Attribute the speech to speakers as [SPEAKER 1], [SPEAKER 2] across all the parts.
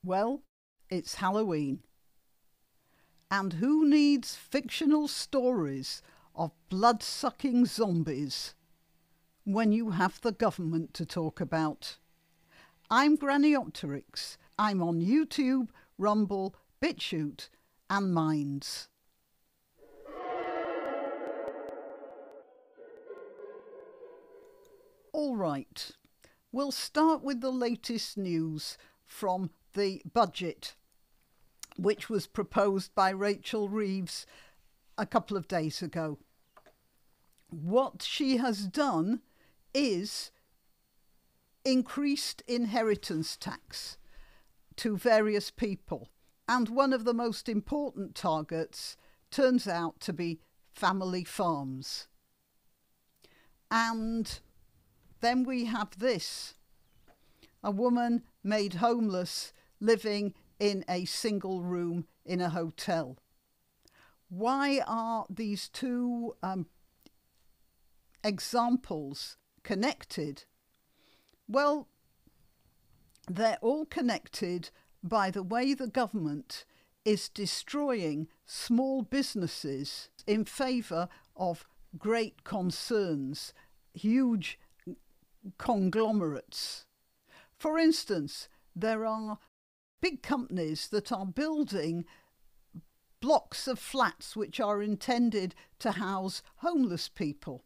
[SPEAKER 1] Well, it's Halloween. And who needs fictional stories of blood-sucking zombies when you have the government to talk about? I'm Grannyopteryx. I'm on YouTube, Rumble, BitChute and Minds. All right, we'll start with the latest news from the budget, which was proposed by Rachel Reeves a couple of days ago. What she has done is increased inheritance tax to various people. And one of the most important targets turns out to be family farms. And then we have this: a woman made homeless living in a single room in a hotel. Why are these two examples connected? Well, they're all connected by the way the government is destroying small businesses in favour of great concerns, huge conglomerates. For instance, there are big companies that are building blocks of flats which are intended to house homeless people.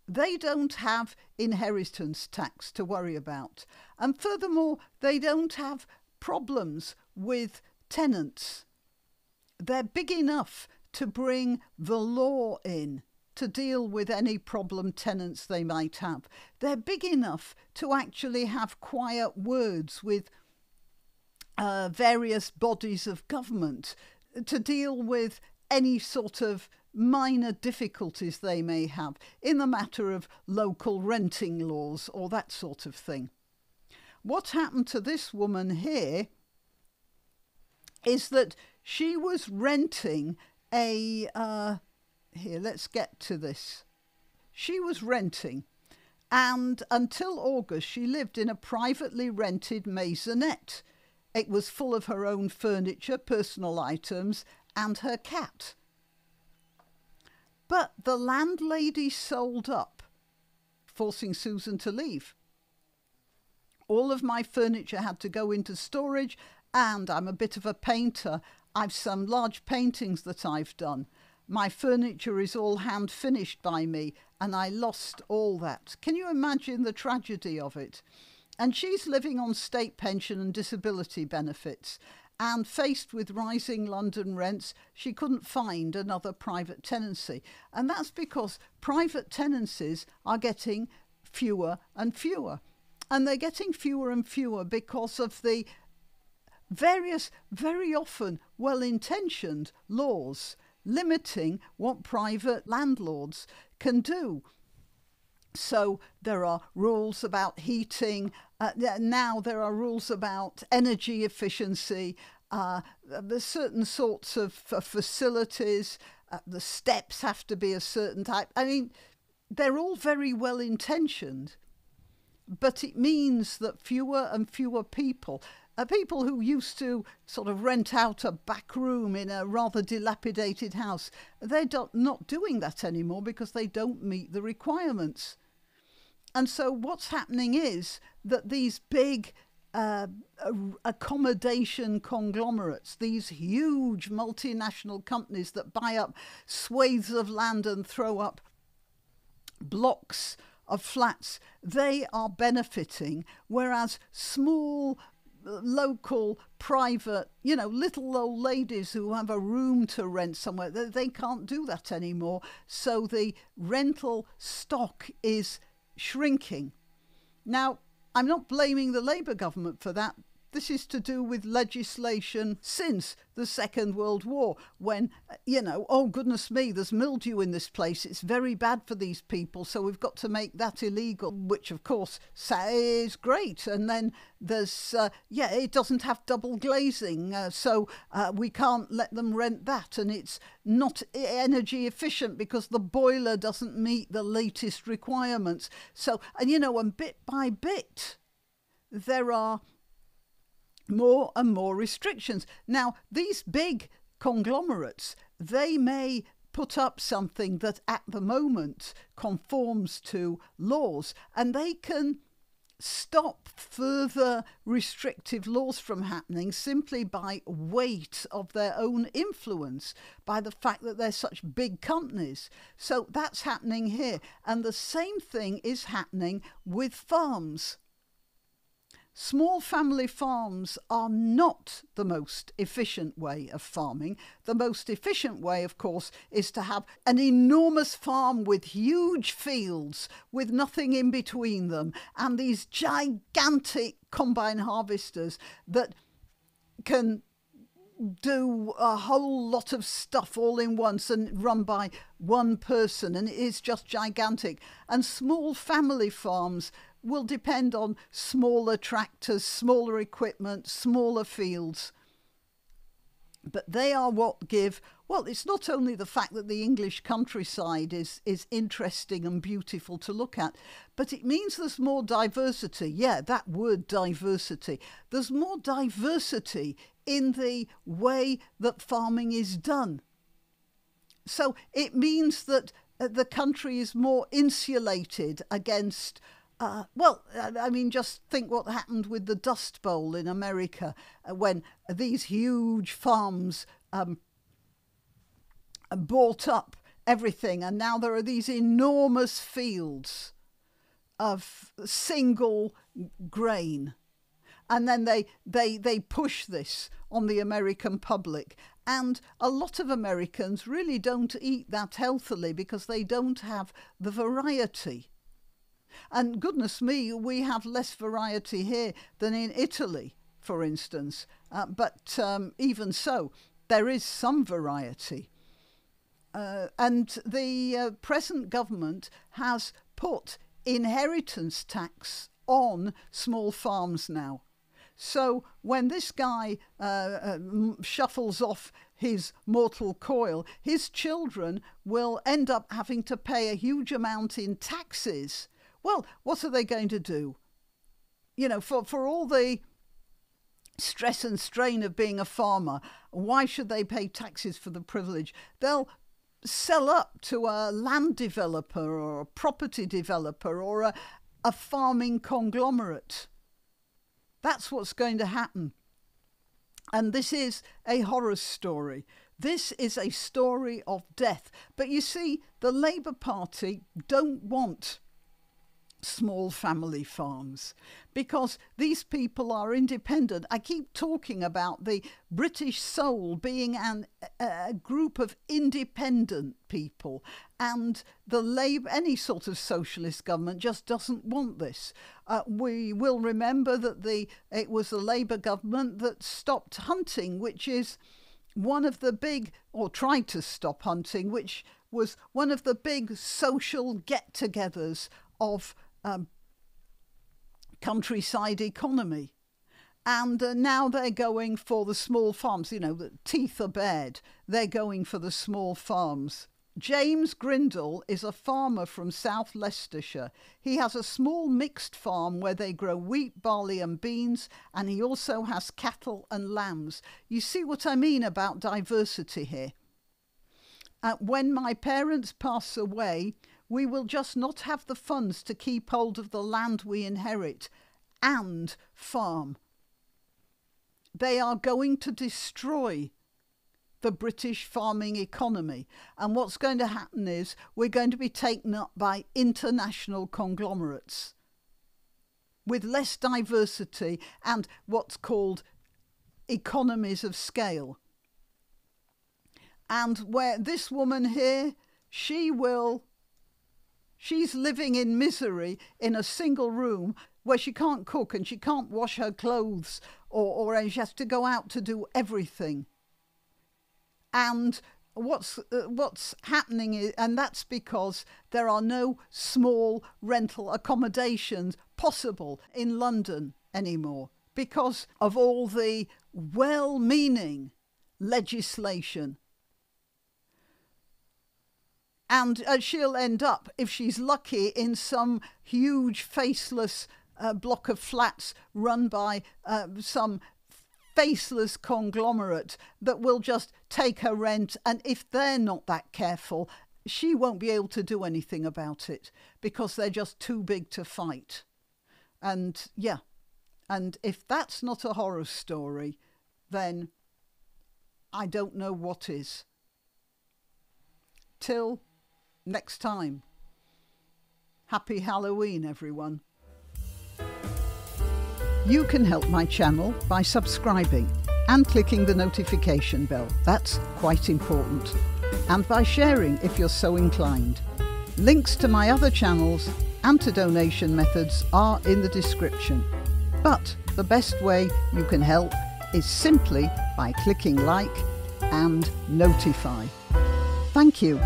[SPEAKER 1] They don't have inheritance tax to worry about. And furthermore, they don't have problems with tenants. They're big enough to bring the law in to deal with any problem tenants they might have. They're big enough to actually have quiet words with various bodies of government to deal with any sort of minor difficulties they may have in the matter of local renting laws or that sort of thing. What happened to this woman here is that she was renting a... here, let's get to this. She was renting, and until August she lived in a privately rented maisonette. It was full of her own furniture, personal items, and her cat. But the landlady sold up, forcing Susan to leave. All of my furniture had to go into storage, and I'm a bit of a painter. I've some large paintings that I've done. My furniture is all hand finished by me, and I lost all that. Can you imagine the tragedy of it? And she's living on state pension and disability benefits. And faced with rising London rents, she couldn't find another private tenancy. And that's because private tenancies are getting fewer and fewer. And they're getting fewer and fewer because of the various, very often well-intentioned laws limiting what private landlords can do. So there are rules about heating. Now there are rules about energy efficiency, certain sorts of facilities. The steps have to be a certain type. I mean, they're all very well intentioned, but it means that fewer and fewer people who used to sort of rent out a back room in a rather dilapidated house, they're not doing that anymore because they don't meet the requirements. And so what's happening is that these big accommodation conglomerates, these huge multinational companies that buy up swathes of land and throw up blocks of flats, they are benefiting, whereas small local private, little old ladies who have a room to rent somewhere, they can't do that anymore. So the rental stock is shrinking. Now, I'm not blaming the Labour government for that. This is to do with legislation since the Second World War when, oh goodness me, there's mildew in this place. It's very bad for these people, so we've got to make that illegal, which of course is great. And then there's, it doesn't have double glazing, so we can't let them rent that. And it's not energy efficient because the boiler doesn't meet the latest requirements. So, and bit by bit, there are more and more restrictions. Now, these big conglomerates, they may put up something that at the moment conforms to laws, and they can stop further restrictive laws from happening simply by weight of their own influence, by the fact that they're such big companies. So that's happening here. And the same thing is happening with farms. Small family farms are not the most efficient way of farming. The most efficient way, of course, is to have an enormous farm with huge fields with nothing in between them, and these gigantic combine harvesters that can do a whole lot of stuff all in once and run by one person, and it is just gigantic. And small family farms will depend on smaller tractors, smaller equipment, smaller fields. But they are what give, well, it's not only the fact that the English countryside is interesting and beautiful to look at, but it means there's more diversity. Yeah, that word diversity. There's more diversity in the way that farming is done. So it means that the country is more insulated against just think what happened with the Dust Bowl in America when these huge farms bought up everything, and now there are these enormous fields of single grain. And then they push this on the American public. And a lot of Americans really don't eat that healthily because they don't have the variety. And goodness me, we have less variety here than in Italy, for instance. But even so, there is some variety. And the present government has put inheritance tax on small farms now. So when this guy shuffles off his mortal coil, his children will end up having to pay a huge amount in taxes. Well, what are they going to do? You know, for all the stress and strain of being a farmer, why should they pay taxes for the privilege? They'll sell up to a land developer or a property developer or a farming conglomerate. That's what's going to happen. And this is a horror story. This is a story of death. But you see, the Labour Party don't want small family farms because these people are independent. I keep talking about the British soul being a group of independent people, and the Labour, any sort of socialist government just doesn't want this. We will remember that it was the Labour government that stopped hunting, which is one of the big, or tried to stop hunting, which was one of the big social get-togethers of countryside economy. And now they're going for the small farms. You know, the teeth are bared. They're going for the small farms. James Grindle is a farmer from South Leicestershire. He has a small mixed farm where they grow wheat, barley and beans, and he also has cattle and lambs. You see what I mean about diversity here? When my parents pass away, we will just not have the funds to keep hold of the land we inherit and farm. They are going to destroy the British farming economy. And what's going to happen is we're going to be taken up by international conglomerates with less diversity and what's called economies of scale. And where this woman here, she's living in misery in a single room where she can't cook and she can't wash her clothes or she has to go out to do everything. And what's happening is, and that's because there are no small rental accommodations possible in London anymore because of all the well-meaning legislation. And she'll end up, if she's lucky, in some huge faceless block of flats run by some faceless conglomerate that will just take her rent, and if they're not that careful, she won't be able to do anything about it because they're just too big to fight. And yeah, and if that's not a horror story, then I don't know what is. Till next time. Happy Halloween, everyone. You can help my channel by subscribing and clicking the notification bell. That's quite important. And by sharing if you're so inclined. Links to my other channels and to donation methods are in the description. But the best way you can help is simply by clicking like and notify. Thank you.